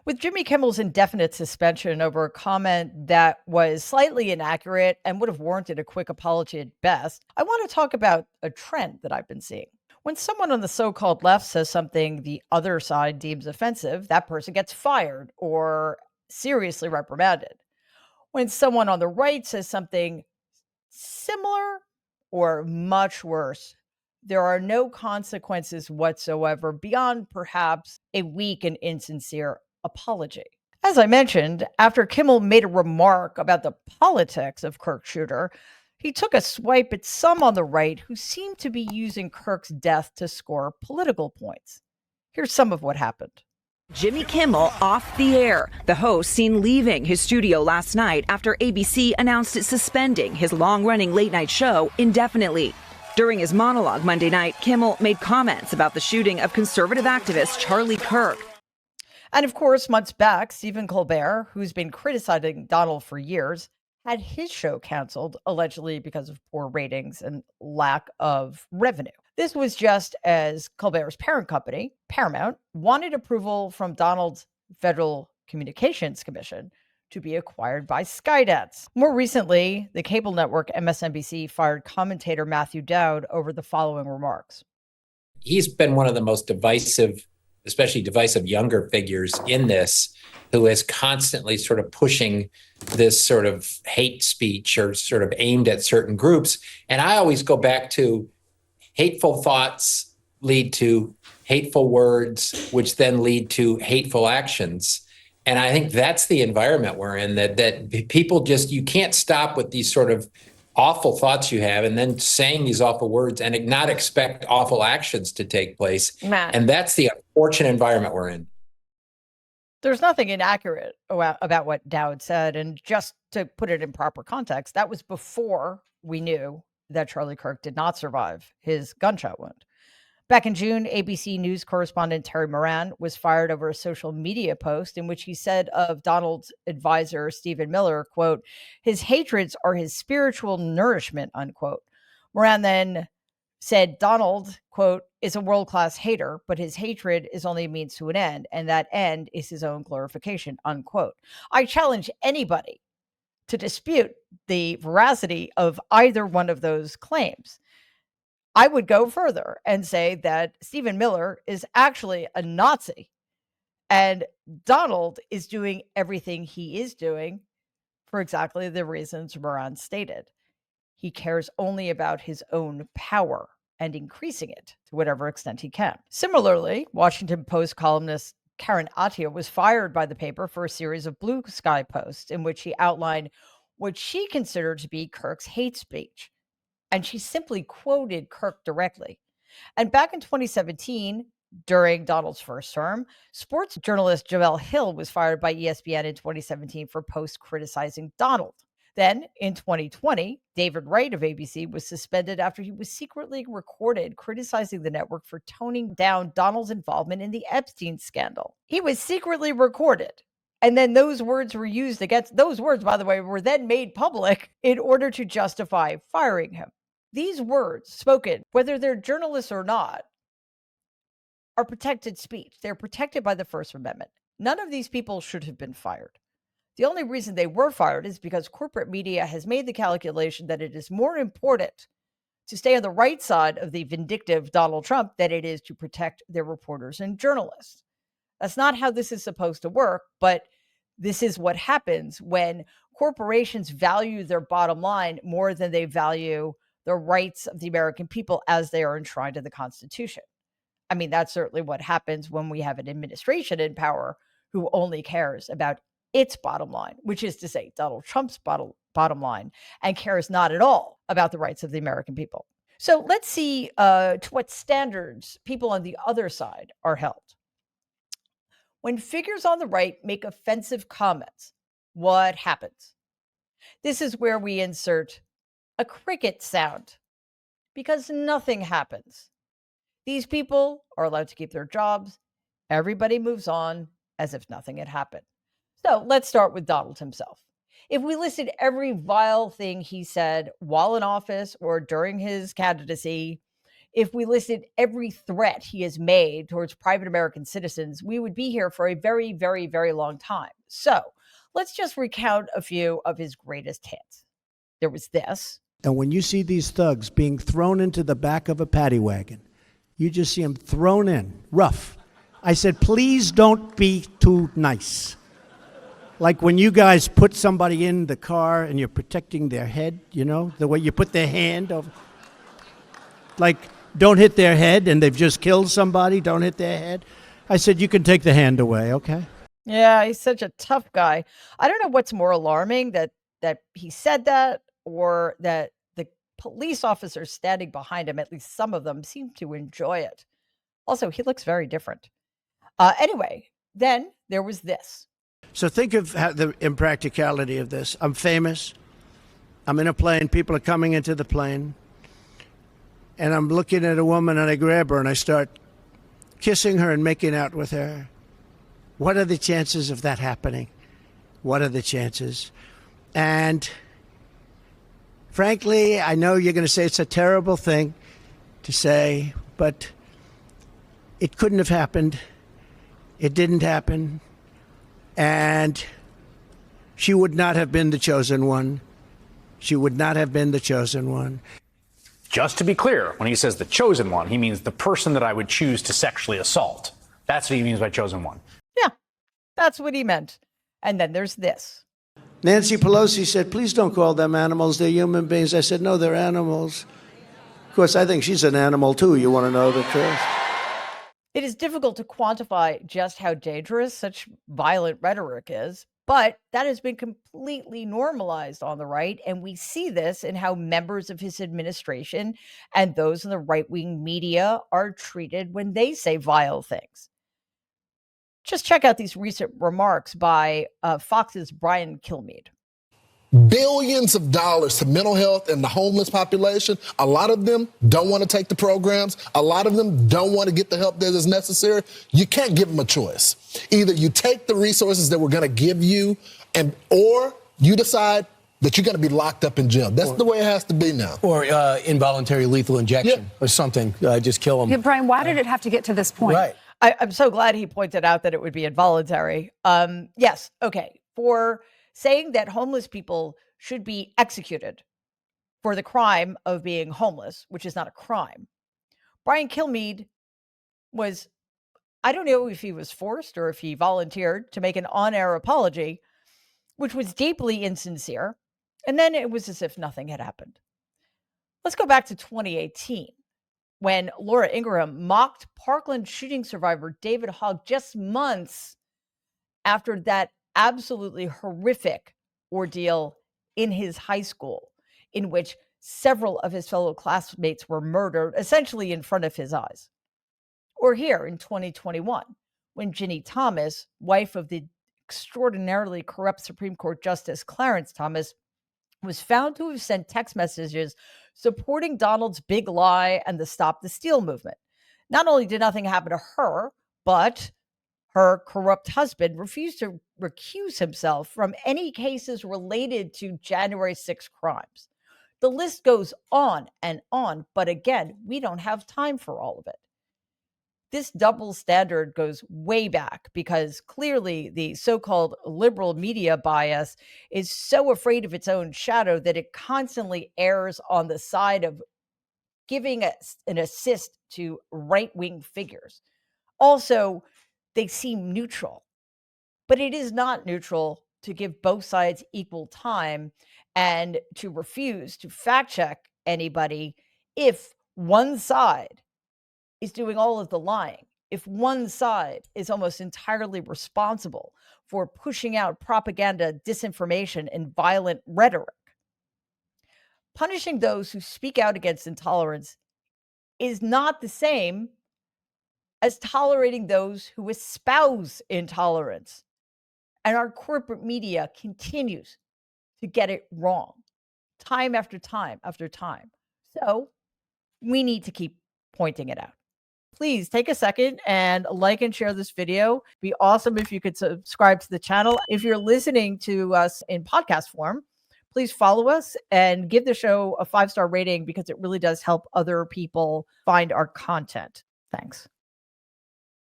With Jimmy Kimmel's indefinite suspension over a comment that was slightly inaccurate and would have warranted a quick apology at best, I want to talk about a trend that I've been seeing. When someone on the so called left says something the other side deems offensive, that person gets fired or seriously reprimanded. When someone on the right says something similar or much worse, there are no consequences whatsoever beyond perhaps a weak and insincere apology. As I mentioned, after Kimmel made a remark about the politics of Kirk Shooter, he took a swipe at some on the right who seemed to be using Kirk's death to score political points. Here's some of what happened. Jimmy Kimmel off the air. The host seen leaving his studio last night after ABC announced it's suspending his long-running late-night show indefinitely. During his monologue Monday night, Kimmel made comments about the shooting of conservative activist Charlie Kirk. And of course, months back, Stephen Colbert, who's been criticizing Donald for years, had his show canceled, allegedly because of poor ratings and lack of revenue. This was just as Colbert's parent company, Paramount, wanted approval from Donald's Federal Communications Commission to be acquired by Skydance. More recently, the cable network MSNBC fired commentator Matthew Dowd over the following remarks. He's been one of the most divisive, especially divisive younger figures in this, who is constantly sort of pushing this sort of hate speech or sort of aimed at certain groups. And I always go back to hateful thoughts lead to hateful words, which then lead to hateful actions. And I think that's the environment we're in, that people just, you can't stop with these sort of awful thoughts you have and then saying these awful words and not expect awful actions to take place. Matt. And that's the unfortunate environment we're in. There's nothing inaccurate about what Dowd said. And just to put it in proper context, that was before we knew that Charlie Kirk did not survive his gunshot wound. Back in June, ABC News correspondent Terry Moran was fired over a social media post in which he said of Donald's advisor, Stephen Miller, quote, his hatreds are his spiritual nourishment, unquote. Moran then said Donald, quote, is a world-class hater, but his hatred is only a means to an end, and that end is his own glorification, unquote. I challenge anybody to dispute the veracity of either one of those claims. I would go further and say that Stephen Miller is actually a Nazi, and Donald is doing everything he is doing for exactly the reasons Moran stated. He cares only about his own power and increasing it to whatever extent he can. Similarly, Washington Post columnist Karen Attia was fired by the paper for a series of blue sky posts in which she outlined what she considered to be Kirk's hate speech. And she simply quoted Kirk directly. And back in 2017, during Donald's first term, sports journalist Jamel Hill was fired by ESPN in 2017 for posts criticizing Donald. Then in 2020, David Wright of ABC was suspended after he was secretly recorded criticizing the network for toning down Donald's involvement in the Epstein scandal. He was secretly recorded. And then those words were used against, those words, by the way, were then made public in order to justify firing him. These words spoken, whether they're journalists or not, are protected speech. They're protected by the First Amendment. None of these people should have been fired. The only reason they were fired is because corporate media has made the calculation that it is more important to stay on the right side of the vindictive Donald Trump than it is to protect their reporters and journalists. That's not how this is supposed to work, but this is what happens when corporations value their bottom line more than they value the rights of the American people as they are enshrined in the Constitution. I mean, that's certainly what happens when we have an administration in power who only cares about its bottom line, which is to say Donald Trump's bottom line, and cares not at all about the rights of the American people. So let's see to what standards people on the other side are held. When figures on the right make offensive comments, what happens? This is where we insert a cricket sound because nothing happens. These people are allowed to keep their jobs. Everybody moves on as if nothing had happened. So let's start with Donald himself. If we listed every vile thing he said while in office or during his candidacy, If we listed every threat he has made towards private American citizens, we would be here for a very, very, very long time. So let's just recount a few of his greatest hits. There was this. And when you see these thugs being thrown into the back of a paddy wagon, you just see them thrown in, rough. I said, please don't be too nice. Like when you guys put somebody in the car and you're protecting their head, you know, the way you put their hand over. Like, don't hit their head, and they've just killed somebody, don't hit their head. I said, you can take the hand away, okay? Yeah, he's such a tough guy. I don't know what's more alarming, that he said that, or that the police officers standing behind him, at least some of them, seem to enjoy it. Also, he looks very different. Anyway, then there was this. So think of the impracticality of this. I'm famous. I'm in a plane. People are coming into the plane. And I'm looking at a woman, and I grab her, and I start kissing her and making out with her. What are the chances of that happening? What are the chances? And frankly, I know you're going to say it's a terrible thing to say, but it couldn't have happened. It didn't happen. And she would not have been the chosen one. She would not have been the chosen one. Just to be clear, when he says the chosen one, he means the person that I would choose to sexually assault. That's what he means by chosen one. Yeah, that's what he meant. And then there's this. Nancy Pelosi said, please don't call them animals. They're human beings. I said, no, they're animals. Of course, I think she's an animal, too. You want to know the truth? It is difficult to quantify just how dangerous such violent rhetoric is, but that has been completely normalized on the right. And we see this in how members of his administration and those in the right-wing media are treated when they say vile things. Just check out these recent remarks by Fox's Brian Kilmeade. Billions of dollars to mental health and the homeless population. A lot of them don't want to take the programs. A lot of them don't want to get the help that is necessary. You can't give them a choice. Either you take the resources that we're going to give you, or you decide that you're going to be locked up in jail. That's the way it has to be now. Or involuntary lethal injection or something. Just kill them. Yeah, Brian, why did it have to get to this point? Right. I'm so glad he pointed out that it would be involuntary. Yes. Okay. For saying that homeless people should be executed for the crime of being homeless, which is not a crime. Brian Kilmeade was, I don't know if he was forced or if he volunteered to make an on-air apology, which was deeply insincere. And then it was as if nothing had happened. Let's go back to 2018, when Laura Ingraham mocked Parkland shooting survivor David Hogg just months after that absolutely horrific ordeal in his high school, in which several of his fellow classmates were murdered, essentially in front of his eyes. Or here in 2021, when Ginny Thomas, wife of the extraordinarily corrupt Supreme Court Justice Clarence Thomas, was found to have sent text messages supporting Donald's big lie and the Stop the Steal movement. Not only did nothing happen to her, but her corrupt husband refused to recuse himself from any cases related to January 6 crimes. The list goes on and on, but again, we don't have time for all of it. This double standard goes way back because clearly the so-called liberal media bias is so afraid of its own shadow that it constantly errs on the side of giving an assist to right-wing figures. Also, they seem neutral, but it is not neutral to give both sides equal time and to refuse to fact check anybody if one side is doing all of the lying, if one side is almost entirely responsible for pushing out propaganda, disinformation, and violent rhetoric. Punishing those who speak out against intolerance is not the same as tolerating those who espouse intolerance. And our corporate media continues to get it wrong, time after time after time. So we need to keep pointing it out. Please take a second and like and share this video. It'd be awesome if you could subscribe to the channel. If you're listening to us in podcast form, please follow us and give the show a 5-star rating because it really does help other people find our content. Thanks.